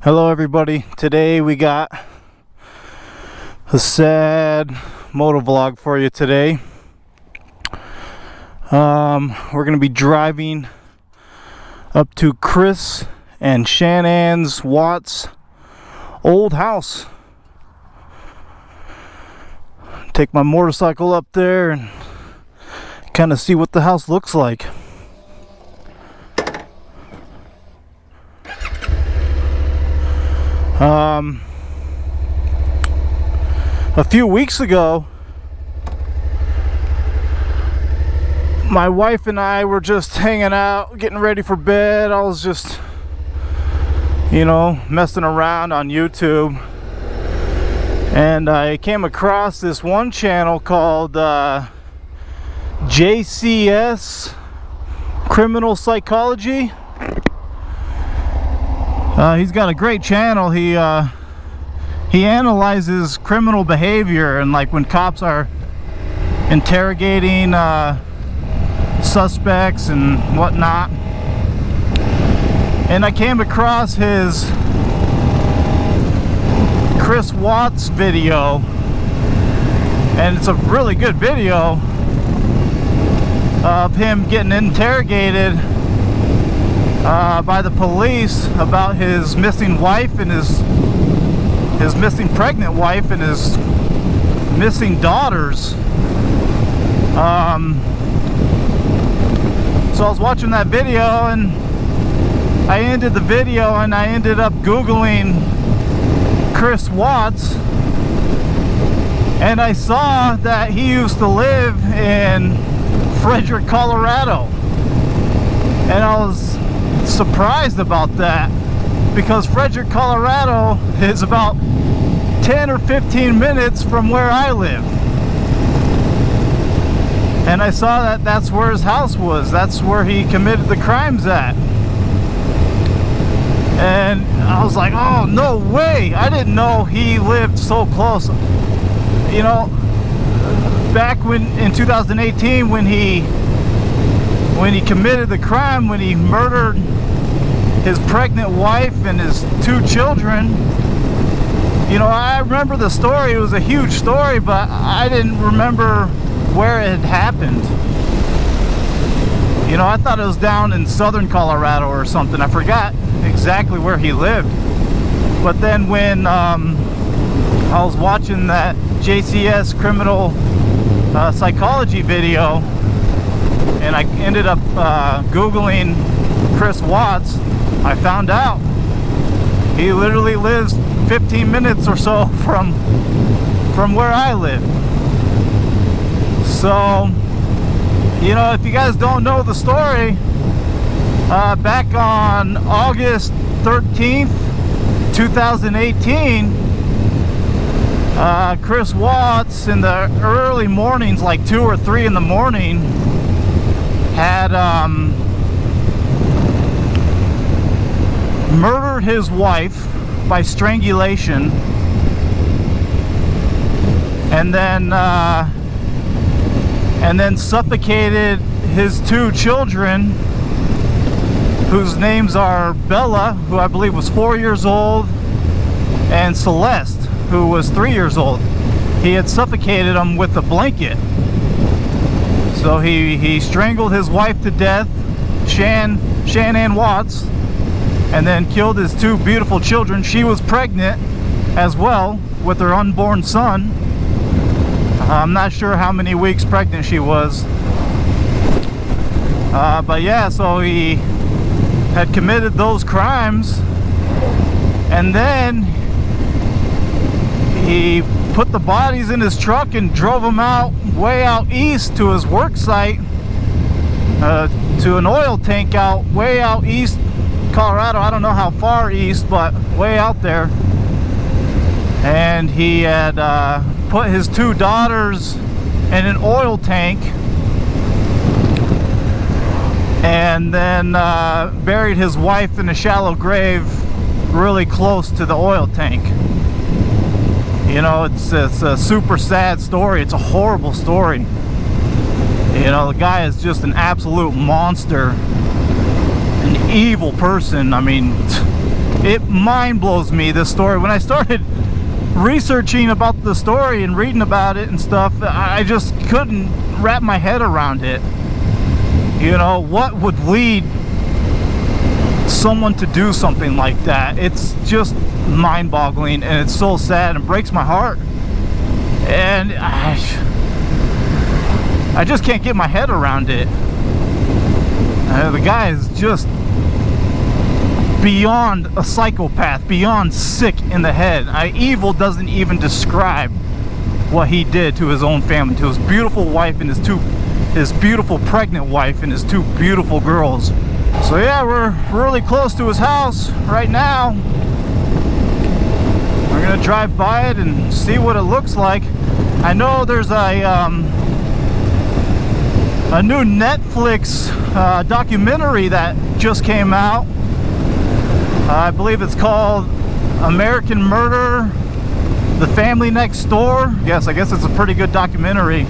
Hello everybody, today we got a sad motovlog for you today. We're going to be driving up to Chris and Shan'ann Watts' old house. Take my motorcycle up there and kind of see what the house looks like. A few weeks ago, my wife and I were just hanging out, getting ready for bed. I was just, messing around on YouTube, and I came across this one channel called JCS Criminal Psychology. He's got a great channel. He analyzes criminal behavior, and like when cops are interrogating suspects and whatnot. And I came across his Chris Watts video, and it's a really good video of him getting interrogated by the police about his missing wife and his missing pregnant wife and his missing daughters. So I was watching that video, and I ended the video and I ended up Googling Chris Watts, and I saw that he used to live in Frederick, Colorado, and I was surprised about that, because Frederick, Colorado is about 10 or 15 minutes from where I live. And I saw that that's where his house was. That's where he committed the crimes at. And I was like, oh, no way. I didn't know he lived so close. Back in 2018, when he committed the crime, when he murdered his pregnant wife and his 2 children, I remember the story. It was a huge story, but I didn't remember where it had happened. I thought it was down in southern Colorado or something. I forgot exactly where he lived. But then when I was watching that JCS criminal psychology video, and I ended up Googling Chris Watts, I found out he literally lives 15 minutes or so from where I live. So, if you guys don't know the story, back on August 13th, 2018, Chris Watts, in the early mornings, like 2 or 3 in the morning, had murdered his wife by strangulation, and then suffocated his 2 children, whose names are Bella, who I believe was 4 years old, and Celeste, who was 3 years old. He had suffocated them with a blanket. So he strangled his wife to death, Shan'ann Watts, and then killed his 2 beautiful children. She was pregnant as well with her unborn son. I'm not sure how many weeks pregnant she was. But yeah, so he had committed those crimes, and then he put the bodies in his truck and drove them way out east to his work site, to an oil tank way out east Colorado. I don't know how far east, but way out there. And he had put his 2 daughters in an oil tank, and then buried his wife in a shallow grave really close to the oil tank. It's a super sad story. It's a horrible story. The guy is just an absolute monster, an evil person. I mean, It mind blows me, this story. When I started researching about the story and reading about it and stuff, I just couldn't wrap my head around it. You know, what would lead someone to do something like that? It's just mind-boggling, and it's so sad and breaks my heart. And I just can't get my head around it. The guy is just beyond a psychopath, beyond sick in the head. Evil doesn't even describe what he did to his own family, to his beautiful wife and his beautiful pregnant wife and his two beautiful girls. So yeah, we're really close to his house right now. We're gonna drive by it and see what it looks like. I know there's a new Netflix documentary that just came out. I believe it's called American Murder, The Family Next Door. Yes, I guess it's a pretty good documentary,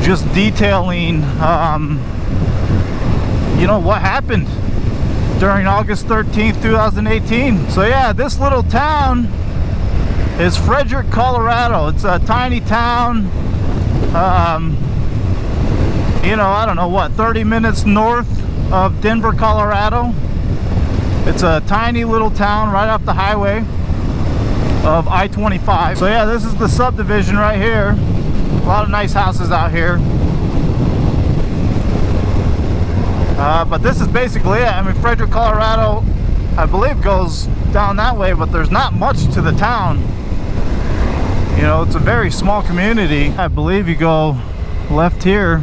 just detailing you know, what happened during August 13th, 2018. So yeah, this little town is Frederick, Colorado. It's a tiny town, you know, I don't know what, 30 minutes north of Denver, Colorado. It's a tiny little town right off the highway of I-25. So yeah, this is the subdivision right here. A lot of nice houses out here. But this is basically it. I mean, Frederick, Colorado, I believe goes down that way, but there's not much to the town. You know, it's a very small community. I believe you go left here.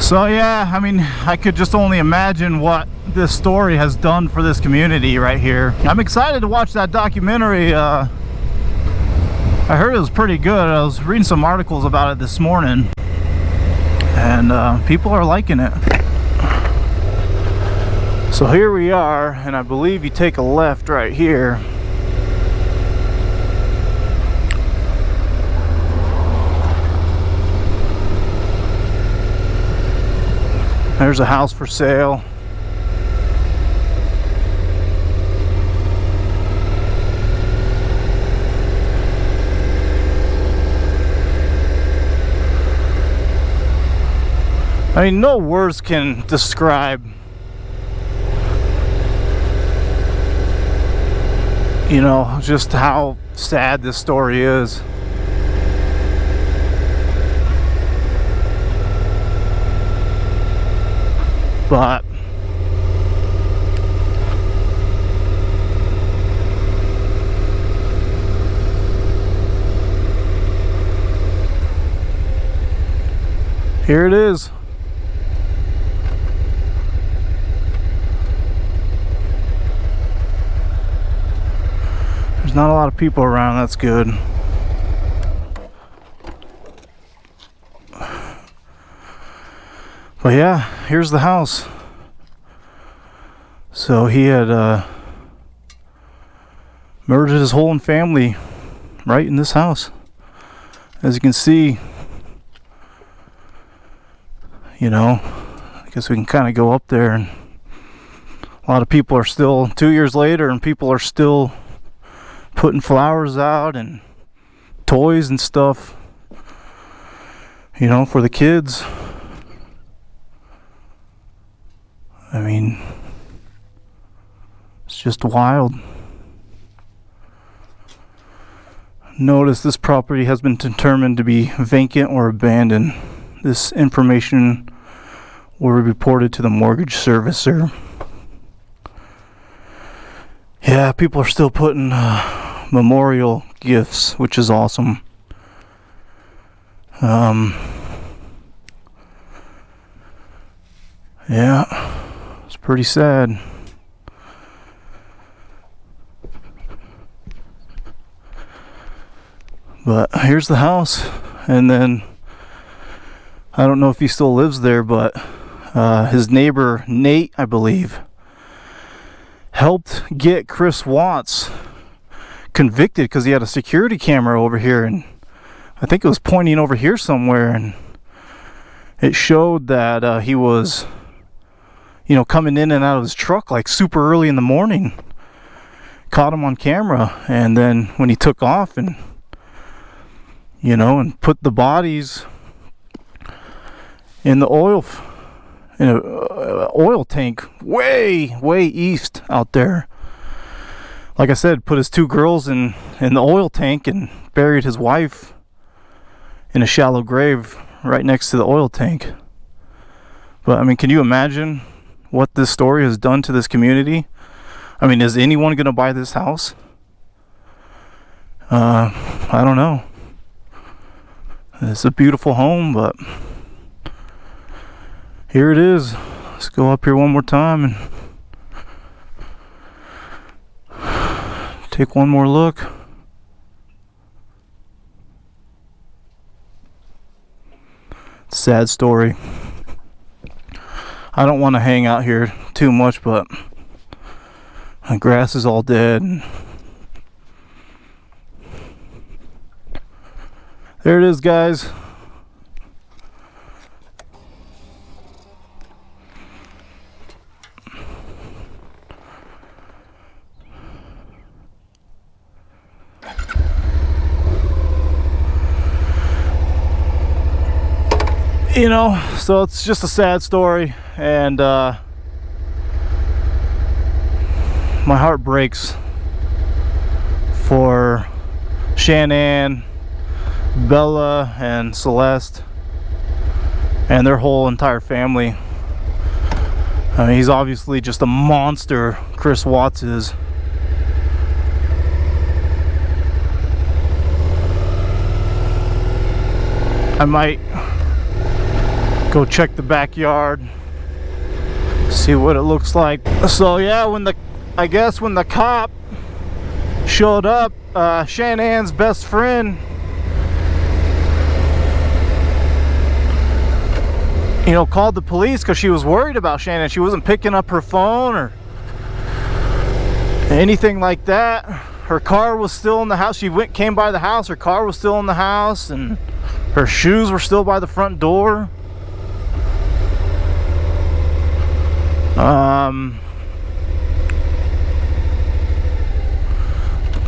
So yeah, I mean, I could just only imagine what this story has done for this community right here. I'm excited to watch that documentary. I heard it was pretty good. I was reading some articles about it this morning, and people are liking it. So here we are, and I believe you take a left right here. There's a house for sale. I mean, no words can describe, you know, just how sad this story is. But here it is. There's not a lot of people around, that's good. But yeah, here's the house. So he had murdered his whole family right in this house. As you can see, you know, I guess we can kind of go up there, and a lot of people are still, 2 years later, and people are still putting flowers out and toys and stuff, you know, for the kids. I mean, it's just wild. Notice this property has been determined to be vacant or abandoned. This information will be reported to the mortgage servicer. Yeah, people are still putting memorial gifts, which is awesome. Yeah. It's pretty sad. But here's the house, and then I don't know if he still lives there, but his neighbor Nate, I believe, helped get Chris Watts convicted because he had a security camera over here, and I think it was pointing over here somewhere, and it showed that he was, you know, coming in and out of his truck like super early in the morning. Caught him on camera, and then when he took off and, you know, and put the bodies in the oil tank way east out there. Like I said, put his 2 girls in the oil tank and buried his wife in a shallow grave right next to the oil tank. But I mean, can you imagine what this story has done to this community? I mean, is anyone gonna buy this house? I don't know. It's a beautiful home, but here it is. Let's go up here one more time and take one more look. Sad story. I don't want to hang out here too much, but the grass is all dead. There it is, guys. You know, so it's just a sad story, and my heart breaks for Shan'ann, Bella, and Celeste, and their whole entire family. I mean, he's obviously just a monster, Chris Watts is. I might go check the backyard, see what it looks like. So yeah, I guess when the cop showed up, Shan'ann's best friend, you know, called the police because she was worried about Shan'ann. She wasn't picking up her phone or anything like that. Her car was still in the house. She came by the house, her car was still in the house, and her shoes were still by the front door.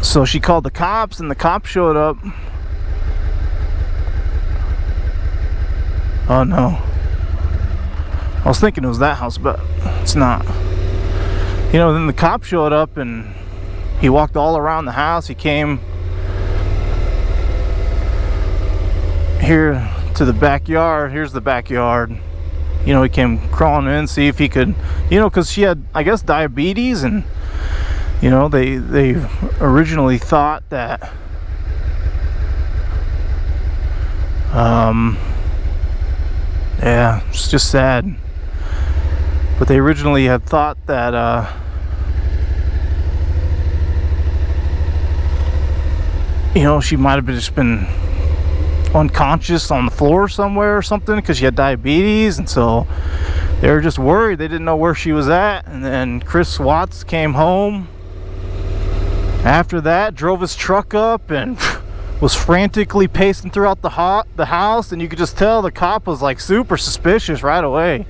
So she called the cops, and the cops showed up. Oh no. I was thinking it was that house, but it's not. You know, then the cop showed up and he walked all around the house. He came here to the backyard. Here's the backyard. You know, he came crawling in, see if he could, you know, because she had, I guess, diabetes, and you know, they originally thought that yeah, it's just sad, but they originally had thought that you know, she might have just been unconscious on the floor somewhere or something because she had diabetes, and so they were just worried. They didn't know where she was at. And then Chris Watts came home after that, drove his truck up, and was frantically pacing throughout the house, and you could just tell the cop was like super suspicious right away.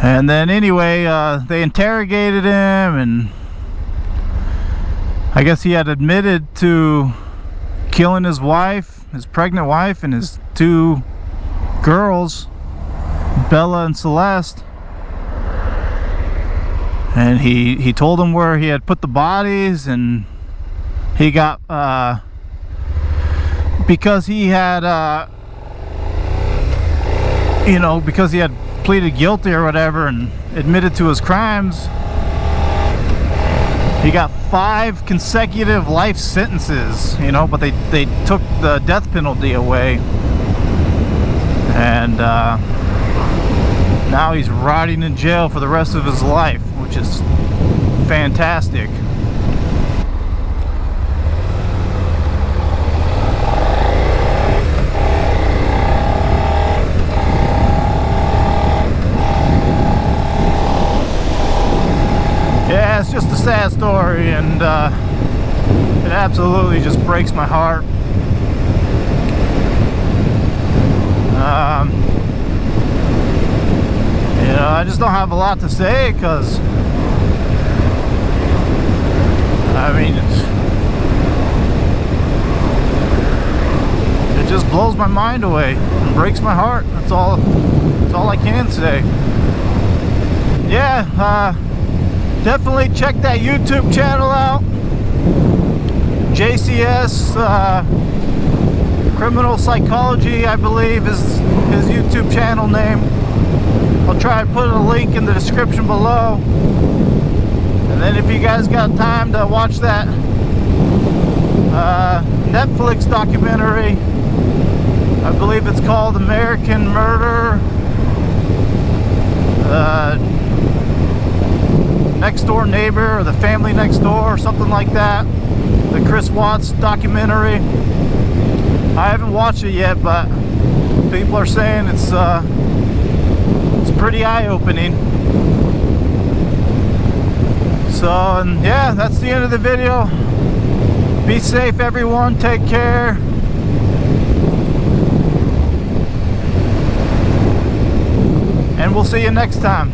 And then anyway, they interrogated him, and I guess he had admitted to killing his wife, his pregnant wife, and his 2 girls, Bella and Celeste. And he told them where he had put the bodies, and he got because he had you know, because he had pleaded guilty or whatever and admitted to his crimes, he got 5 consecutive life sentences, you know, but they took the death penalty away, and now he's rotting in jail for the rest of his life, which is fantastic. Yeah, it's just a sad story, and it absolutely just breaks my heart. know, I just don't have a lot to say because, I mean, it just blows my mind away and breaks my heart. That's all I can say. Yeah, definitely check that YouTube channel out. JCS Criminal Psychology, I believe, is his YouTube channel name. I'll try to put a link in the description below. And then if you guys got time to watch that Netflix documentary, I believe it's called American Murder, Next Door Neighbor, or The Family Next Door, or something like that. The Chris Watts documentary. I haven't watched it yet, but people are saying it's pretty eye-opening. So, and yeah, that's the end of the video. Be safe, everyone. Take care. And we'll see you next time.